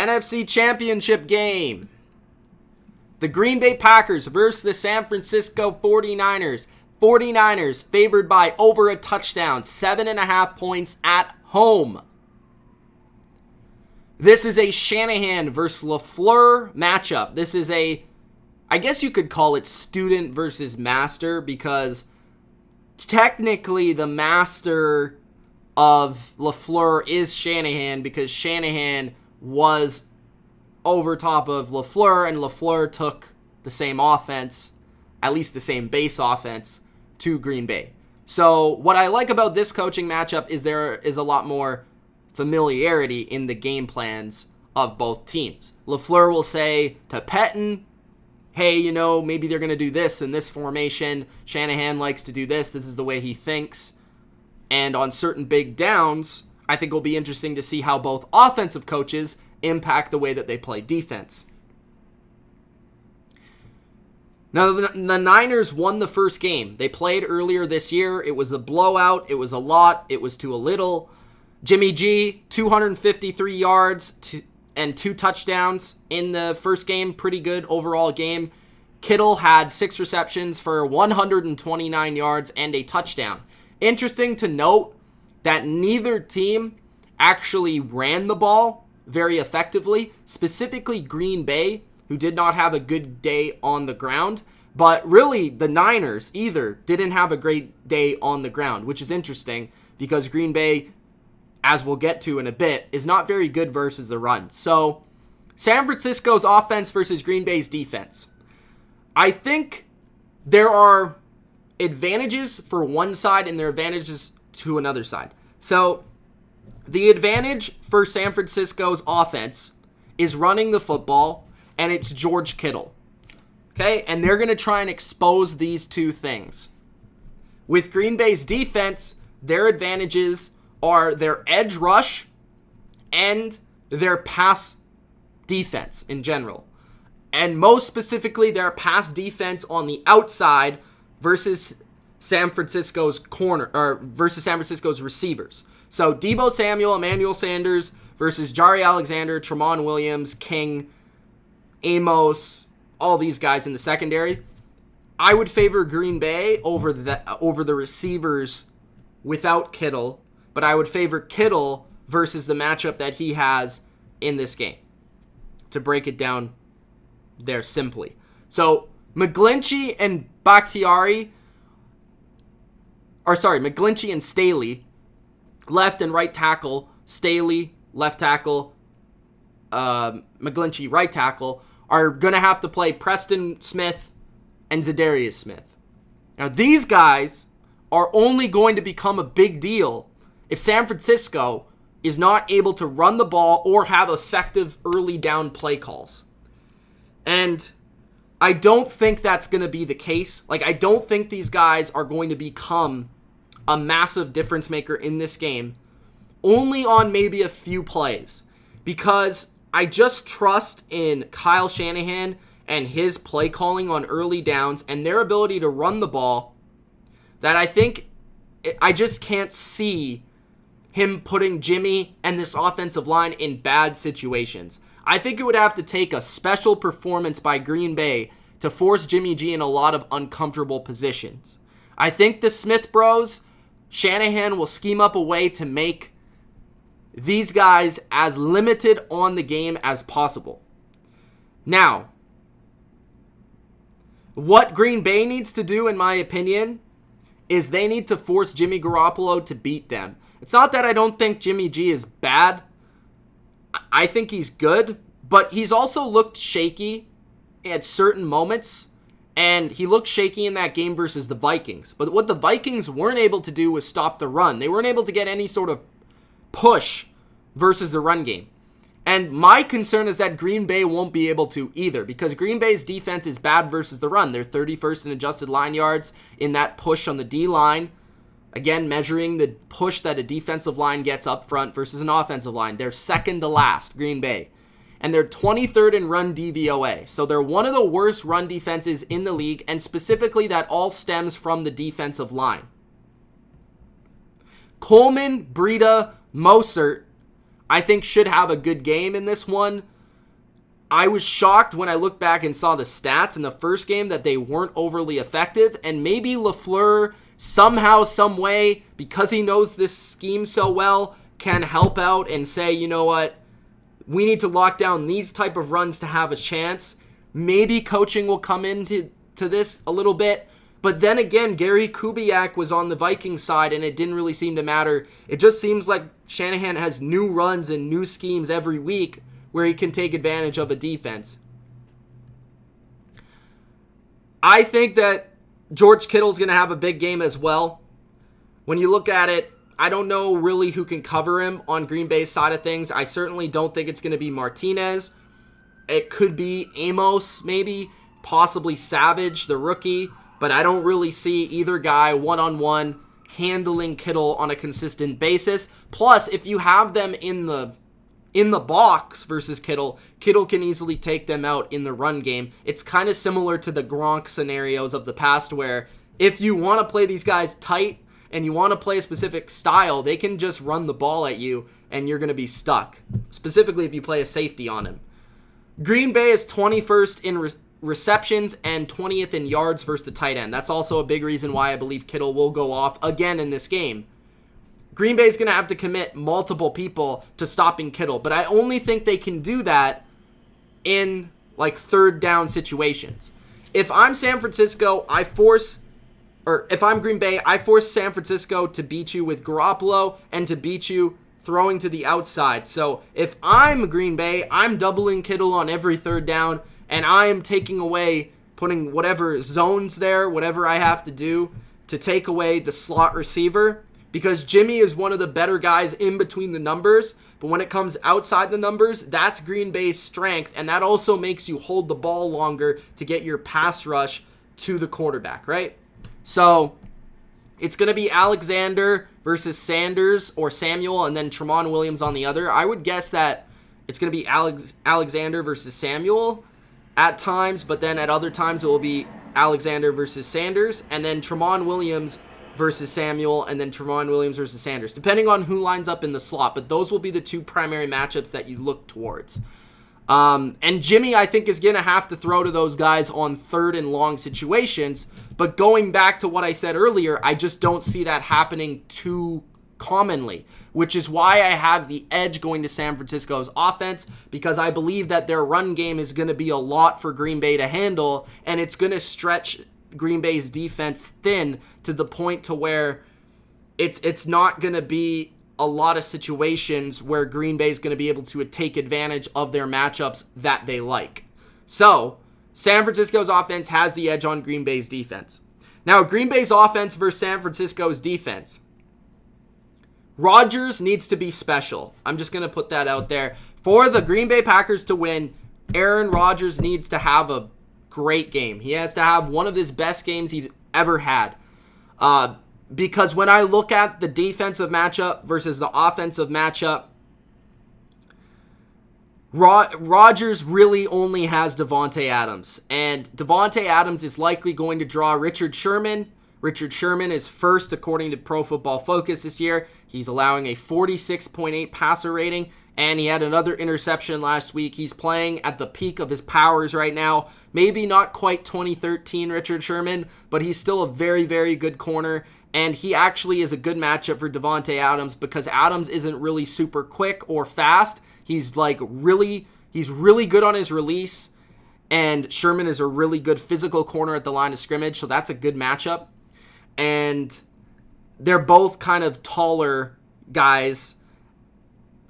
NFC Championship Game. The Green Bay Packers versus the San Francisco 49ers. 49ers favored by over a touchdown, 7.5 points at home. This is a Shanahan versus LaFleur matchup. This is I guess you could call it student versus master, because technically the master of LaFleur is Shanahan, because Shanahan was over top of LaFleur, and LaFleur took the same offense, at least the same base offense, to Green Bay. So what I like about this coaching matchup is there is a lot more familiarity in the game plans of both teams. LaFleur will say to Pettine, hey, maybe they're going to do this in this formation. Shanahan likes to do this. This is the way he thinks. And on certain big downs, I think it'll be interesting to see how both offensive coaches impact the way that they play defense. Now, the Niners won the first game. They played earlier this year. It was a blowout. It was a lot. It was to a little. Jimmy G, 253 yards and 2 touchdowns in the first game. Pretty good overall game. Kittle had 6 receptions for 129 yards and a touchdown. Interesting to note that neither team actually ran the ball very effectively, specifically Green Bay, who did not have a good day on the ground. But really, the Niners either didn't have a great day on the ground, which is interesting because Green Bay, as we'll get to in a bit, is not very good versus the run. So, San Francisco's offense versus Green Bay's defense. I think there are advantages for one side and there are advantages to another side. So, the advantage for San Francisco's offense is running the football, and it's George Kittle. Okay? And they're going to try and expose these two things. With Green Bay's defense, their advantages are their edge rush and their pass defense in general. And most specifically, their pass defense on the outside versus San Francisco's versus San Francisco's receivers. So Deebo Samuel, Emmanuel Sanders versus Jari Alexander, Tramon Williams, King, Amos, all these guys in the secondary. I would favor Green Bay over the receivers without Kittle, but I would favor Kittle versus the matchup that he has in this game, to break it down there simply. So McGlinchey and McGlinchey and Staley, left and right tackle, Staley, left tackle, McGlinchey, right tackle, are going to have to play Preston Smith and Zadarius Smith. Now, these guys are only going to become a big deal if San Francisco is not able to run the ball or have effective early down play calls. And I don't think that's going to be the case. I don't think these guys are going to become a massive difference maker in this game, only on maybe a few plays, because I just trust in Kyle Shanahan and his play calling on early downs and their ability to run the ball, that I just can't see him putting Jimmy and this offensive line in bad situations. I think it would have to take a special performance by Green Bay to force Jimmy G in a lot of uncomfortable positions. I think the Smith bros, Shanahan will scheme up a way to make these guys as limited on the game as possible. Now, what Green Bay needs to do, in my opinion, is they need to force Jimmy Garoppolo to beat them. It's not that I don't think Jimmy G is bad. I think he's good, but he's also looked shaky at certain moments, and he looked shaky in that game versus the Vikings. But what the Vikings weren't able to do was stop the run. They weren't able to get any sort of push versus the run game. And my concern is that Green Bay won't be able to either, because Green Bay's defense is bad versus the run. They're 31st in adjusted line yards in that push on the D-line. Again, measuring the push that a defensive line gets up front versus an offensive line. They're second to last, Green Bay. And they're 23rd in run DVOA. So they're one of the worst run defenses in the league, and specifically that all stems from the defensive line. Coleman, Breida, Mostert, I think should have a good game in this one. I was shocked when I looked back and saw the stats in the first game that they weren't overly effective, and maybe LaFleur somehow, some way, because he knows this scheme so well, can help out and say, you know what, we need to lock down these type of runs to have a chance. Maybe coaching will come into this a little bit. But then again, Gary Kubiak was on the Vikings side, and it didn't really seem to matter. It just seems like Shanahan has new runs and new schemes every week where he can take advantage of a defense. I think that George Kittle's going to have a big game as well. When you look at it, I don't know really who can cover him on Green Bay's side of things. I certainly don't think it's going to be Martinez. It could be Amos, maybe, possibly Savage, the rookie. But I don't really see either guy one-on-one handling Kittle on a consistent basis. Plus, if you have them in the box versus Kittle, Kittle can easily take them out in the run game. It's kind of similar to the Gronk scenarios of the past where if you want to play these guys tight and you want to play a specific style, they can just run the ball at you and you're going to be stuck, specifically if you play a safety on him. Green Bay is 21st in receptions and 20th in yards versus the tight end. That's also a big reason why I believe Kittle will go off again in this game. Green Bay's going to have to commit multiple people to stopping Kittle, but I only think they can do that in like third down situations. If I'm San Francisco, if I'm Green Bay, I force San Francisco to beat you with Garoppolo and to beat you throwing to the outside. So if I'm Green Bay, I'm doubling Kittle on every third down, and I am taking away, putting whatever zones there, whatever I have to do to take away the slot receiver, because Jimmy is one of the better guys in between the numbers. But when it comes outside the numbers, that's Green Bay's strength, and that also makes you hold the ball longer to get your pass rush to the quarterback, right? So it's going to be Alexander versus Sanders or Samuel, and then Tramon Williams on the other. I would guess that it's going to be Alexander versus Samuel at times, but then at other times it will be Alexander versus Sanders, and then Tramon Williams versus Samuel, and then Tramon Williams versus Sanders, depending on who lines up in the slot. But those will be the two primary matchups that you look towards. And Jimmy, I think, is going to have to throw to those guys on third and long situations. But going back to what I said earlier, I just don't see that happening too commonly, which is why I have the edge going to San Francisco's offense, because I believe that their run game is going to be a lot for Green Bay to handle, and it's going to stretch Green Bay's defense thin to the point to where it's not going to be a lot of situations where Green Bay is going to be able to take advantage of their matchups that they like. So San Francisco's offense has the edge on Green Bay's defense. Now, Green Bay's offense versus San Francisco's defense. Rodgers needs to be special. I'm just going to put that out there. For the Green Bay Packers to win, Aaron Rodgers needs to have a great game. He has to have one of his best games he's ever had. Because when I look at the defensive matchup versus the offensive matchup, Rodgers really only has Davante Adams. And Davante Adams is likely going to draw Richard Sherman. Richard Sherman is first according to Pro Football Focus this year. He's allowing a 46.8 passer rating, and he had another interception last week. He's playing at the peak of his powers right now. Maybe not quite 2013 Richard Sherman, but he's still a very, very good corner. And he actually is a good matchup for Davante Adams because Adams isn't really super quick or fast. He's really good on his release, and Sherman is a really good physical corner at the line of scrimmage, so that's a good matchup. And they're both kind of taller guys.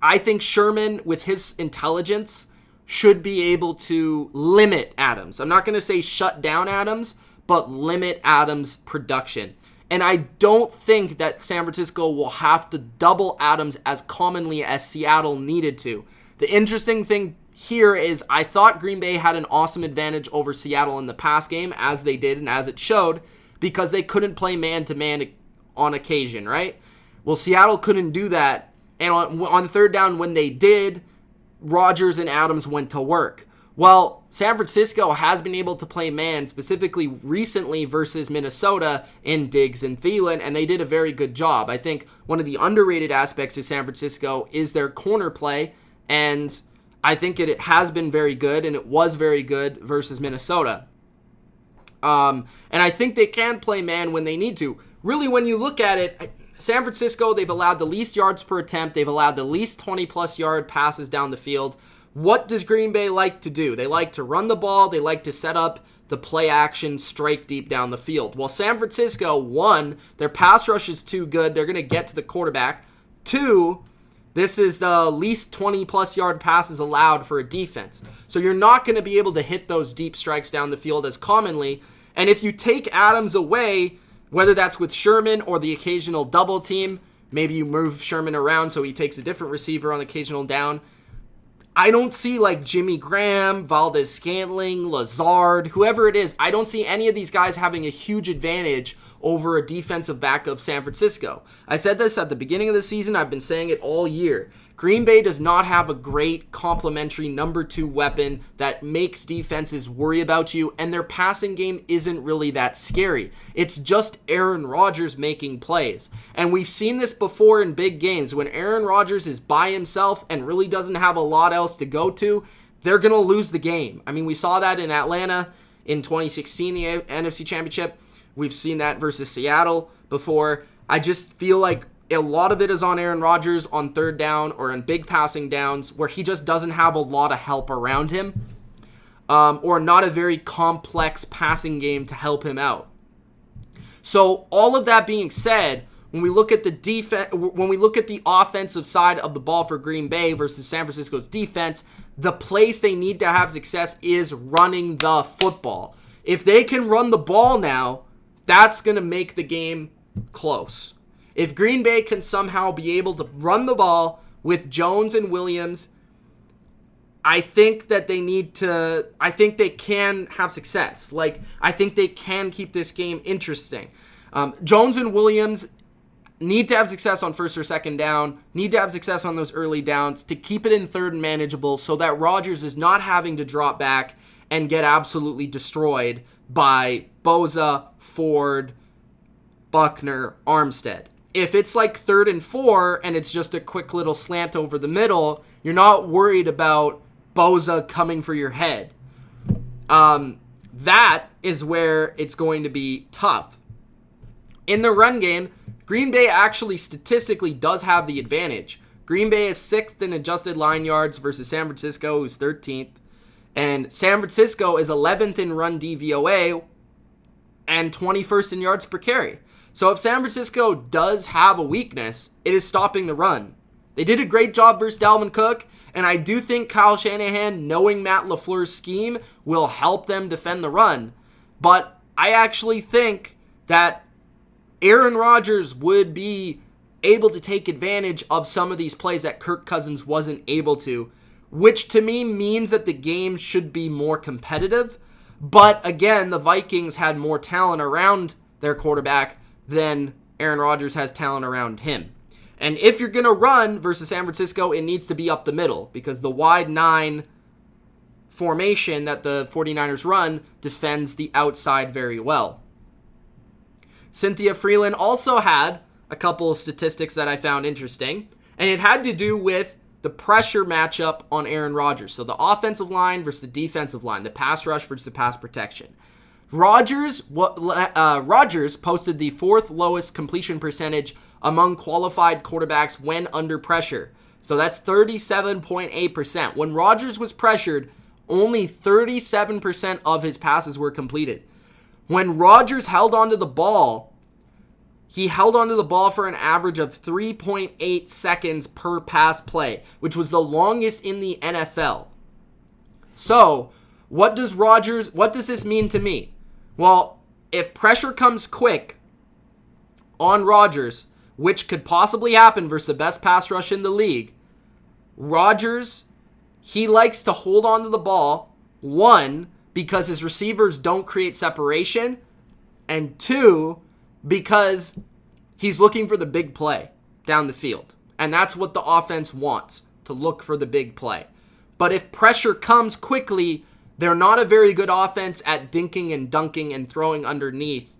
I think Sherman, with his intelligence, should be able to limit Adams. I'm not going to say shut down Adams, but limit Adams' production. And I don't think that San Francisco will have to double Adams as commonly as Seattle needed to. The interesting thing here is I thought Green Bay had an awesome advantage over Seattle in the pass game, as they did and as it showed, because they couldn't play man-to-man on occasion, right? Well, Seattle couldn't do that. And on third down, when they did, Rodgers and Adams went to work. Well, San Francisco has been able to play man, specifically recently versus Minnesota in Diggs and Thielen, and they did a very good job. I think one of the underrated aspects of San Francisco is their corner play, and I think it has been very good, and it was very good versus Minnesota. And I think they can play man when they need to. Really, when you look at it, San Francisco, they've allowed the least yards per attempt. They've allowed the least 20-plus yard passes down the field. What does Green Bay like to do? They like to run the ball. They like to set up the play action strike deep down the field. Well, San Francisco, one, their pass rush is too good. They're going to get to the quarterback. Two, this is the least 20-plus yard passes allowed for a defense. So you're not going to be able to hit those deep strikes down the field as commonly. And if you take Adams away, whether that's with Sherman or the occasional double team, maybe you move Sherman around so he takes a different receiver on the occasional down, I don't see like Jimmy Graham, Valdez-Scantling, Lazard, whoever it is. I don't see any of these guys having a huge advantage over a defensive back of San Francisco. I said this at the beginning of the season. I've been saying it all year. Green Bay does not have a great complementary number 2 weapon that makes defenses worry about you, and their passing game isn't really that scary. It's just Aaron Rodgers making plays. And we've seen this before in big games. When Aaron Rodgers is by himself and really doesn't have a lot else to go to, they're going to lose the game. I mean, we saw that in Atlanta in 2016, the NFC Championship. We've seen that versus Seattle before. I just feel like a lot of it is on Aaron Rodgers on third down or in big passing downs where he just doesn't have a lot of help around him, or not a very complex passing game to help him out. So all of that being said, when we look at the defense, when we look at the offensive side of the ball for Green Bay versus San Francisco's defense, the place they need to have success is running the football. If they can run the ball now, that's going to make the game close. If Green Bay can somehow be able to run the ball with Jones and Williams, I think that I think they can have success. I think they can keep this game interesting. Jones and Williams need to have success on first or second down, need to have success on those early downs to keep it in third and manageable so that Rodgers is not having to drop back and get absolutely destroyed by Bosa, Ford, Buckner, Armstead. If it's like 3rd and 4 and it's just a quick little slant over the middle, you're not worried about Bosa coming for your head. That is where it's going to be tough. In the run game, Green Bay actually statistically does have the advantage. Green Bay is 6th in adjusted line yards versus San Francisco, who's 13th. And San Francisco is 11th in run DVOA and 21st in yards per carry. So if San Francisco does have a weakness, it is stopping the run. They did a great job versus Dalvin Cook, and I do think Kyle Shanahan, knowing Matt LaFleur's scheme, will help them defend the run. But I actually think that Aaron Rodgers would be able to take advantage of some of these plays that Kirk Cousins wasn't able to, which to me means that the game should be more competitive. But again, the Vikings had more talent around their quarterback than Aaron Rodgers has talent around him. And if you're going to run versus San Francisco, it needs to be up the middle because the wide 9 formation that the 49ers run defends the outside very well. Cynthia Freeland also had a couple of statistics that I found interesting, and it had to do with the pressure matchup on Aaron Rodgers. So the offensive line versus the defensive line, the pass rush versus the pass protection. Rodgers posted the 4th lowest completion percentage among qualified quarterbacks when under pressure. So that's 37.8%. When Rodgers was pressured, only 37% of his passes were completed. When Rodgers held onto the ball, he held onto the ball for an average of 3.8 seconds per pass play, which was the longest in the NFL. So, what does this mean to me? Well, if pressure comes quick on Rodgers, which could possibly happen versus the best pass rush in the league, Rodgers, he likes to hold on to the ball, 1, because his receivers don't create separation, and 2, because he's looking for the big play down the field. And that's what the offense wants, to look for the big play. But if pressure comes quickly, they're not a very good offense at dinking and dunking and throwing underneath,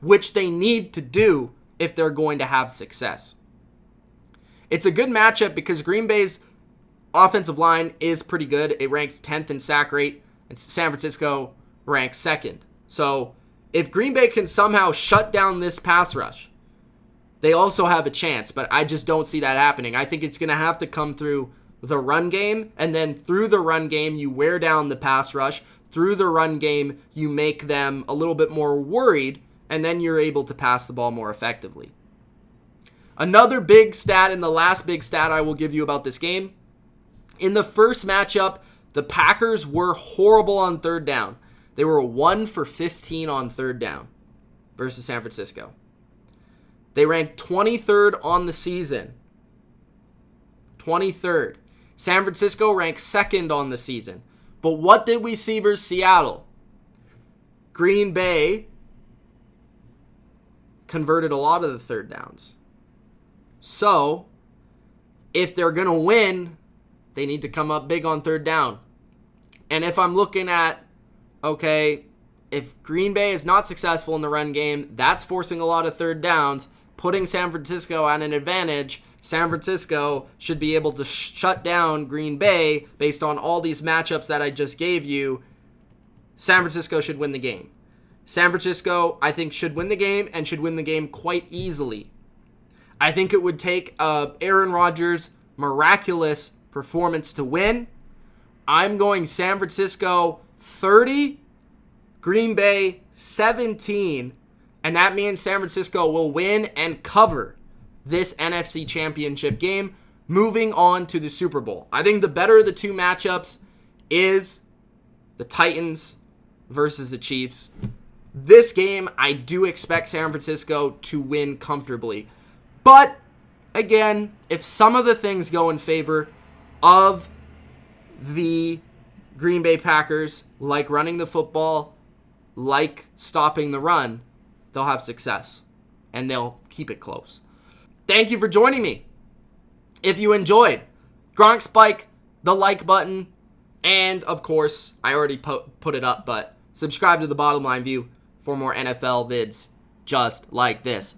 which they need to do if they're going to have success. It's a good matchup because Green Bay's offensive line is pretty good. It ranks 10th in sack rate, and San Francisco ranks 2nd. So if Green Bay can somehow shut down this pass rush, they also have a chance, but I just don't see that happening. I think it's going to have to come through the run game, and then through the run game, you wear down the pass rush. Through the run game, you make them a little bit more worried, and then you're able to pass the ball more effectively. Another big stat, and the last big stat I will give you about this game, in the first matchup, the Packers were horrible on third down. They were 1 for 15 on third down versus San Francisco. They ranked 23rd on the season. 23rd. San Francisco ranked 2nd on the season. But what did we see versus Seattle? Green Bay converted a lot of the third downs. So, if they're going to win, they need to come up big on third down. And if I'm looking at, okay, if Green Bay is not successful in the run game, that's forcing a lot of third downs, putting San Francisco at an advantage. San Francisco should be able to shut down Green Bay based on all these matchups that I just gave you. San Francisco should win the game. San Francisco, I think, should win the game and should win the game quite easily. I think it would take Aaron Rodgers' miraculous performance to win. I'm going San Francisco 30, Green Bay 17, and that means San Francisco will win and cover this NFC Championship game, moving on to the Super Bowl. I think the better of the two matchups is the Titans versus the Chiefs. This game, I do expect San Francisco to win comfortably. But, again, if some of the things go in favor of the Green Bay Packers, like running the football, like stopping the run, they'll have success, and they'll keep it close. Thank you for joining me. If you enjoyed, Gronk Spike, the like button, and, of course, I already put it up, but subscribe to The Bottom Line View for more NFL vids just like this.